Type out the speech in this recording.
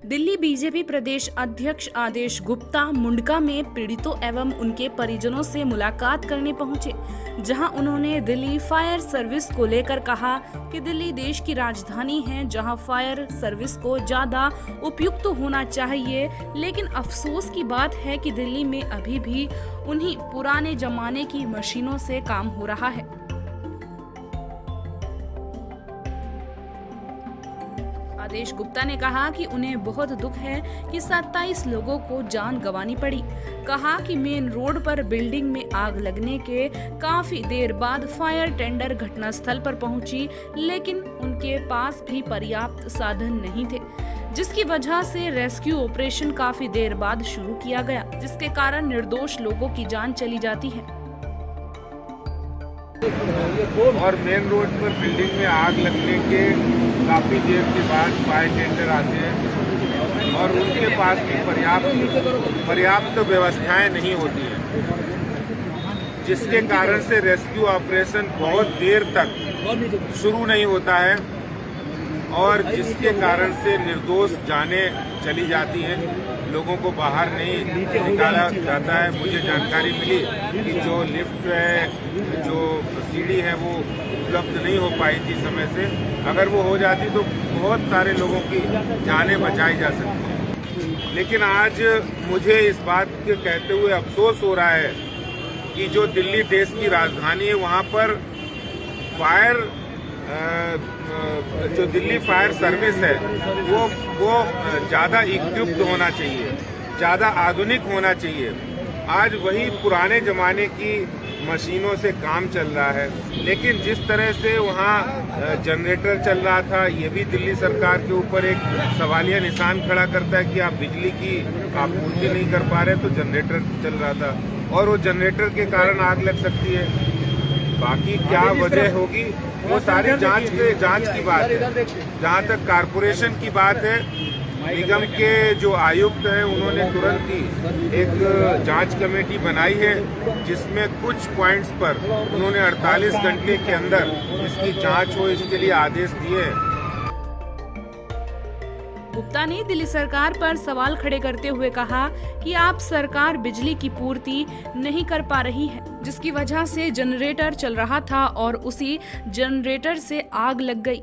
Delhi BJP प्रदेश अध्यक्ष आदेश गुप्ता मुंडका में पीड़ितों एवं उनके परिजनों से मुलाकात करने पहुंचे, जहां उन्होंने दिल्ली फायर सर्विस को लेकर कहा कि दिल्ली देश की राजधानी है, जहां फायर सर्विस को ज्यादा उपयुक्त होना चाहिए। लेकिन अफसोस की बात है कि दिल्ली में अभी भी उन्हीं पुराने जमाने की मशीनों से काम हो रहा है। आदेश गुप्ता ने कहा कि उन्हें बहुत दुख है कि 27 लोगों को जान गंवानी पड़ी। कहा कि मेन रोड पर बिल्डिंग में आग लगने के काफी देर बाद फायर टेंडर घटनास्थल पर पहुंची, लेकिन उनके पास भी पर्याप्त साधन नहीं थे, जिसकी वजह से रेस्क्यू ऑपरेशन काफी देर बाद शुरू किया गया, जिसके कारण निर्दोष लोगों की जान चली जाती है। और मेन रोड पर बिल्डिंग में आग लगने के काफ़ी देर के बाद फायर टेंडर आते हैं और उनके पास भी पर्याप्त व्यवस्थाएं नहीं होती हैं, जिसके कारण से रेस्क्यू ऑपरेशन बहुत देर तक शुरू नहीं होता है और जिसके कारण से निर्दोष जानें चली जाती हैं, लोगों को बाहर नहीं निकाला जाता है। मुझे जानकारी मिली कि जो लिफ्ट है, जो सीढ़ी है, वो उपलब्ध नहीं हो पाई थी समय से। अगर वो हो जाती तो बहुत सारे लोगों की जानें बचाई जा सकती। लेकिन आज मुझे इस बात के कहते हुए अफसोस हो रहा है कि जो दिल्ली देश की राजधानी है, वहाँ पर फायर जो दिल्ली फायर सर्विस है वो ज़्यादा इक्विप्ड होना चाहिए, ज़्यादा आधुनिक होना चाहिए। आज वही पुराने ज़माने की मशीनों से काम चल रहा है, लेकिन जिस तरह से वहाँ जनरेटर चल रहा था, ये भी दिल्ली सरकार के ऊपर एक सवालिया निशान खड़ा करता है कि आप बिजली की आपूर्ति नहीं कर पा रहे, तो जनरेटर चल रहा था और वो जनरेटर के कारण आग लग सकती है। बाकी क्या वजह होगी वो सारी जांच की बात है। जहाँ तक कारपोरेशन की बात है, निगम के जो आयुक्त हैं उन्होंने तुरंत ही एक जांच कमेटी बनाई है, जिसमें कुछ पॉइंट्स पर उन्होंने 48 घंटे के अंदर इसकी जांच हो, इसके लिए आदेश दिए हैं। गुप्ता ने दिल्ली सरकार पर सवाल खड़े करते हुए कहा कि आप सरकार बिजली की पूर्ति नहीं कर पा रही है, जिसकी वजह से जनरेटर चल रहा था और उसी जनरेटर से आग लग गई।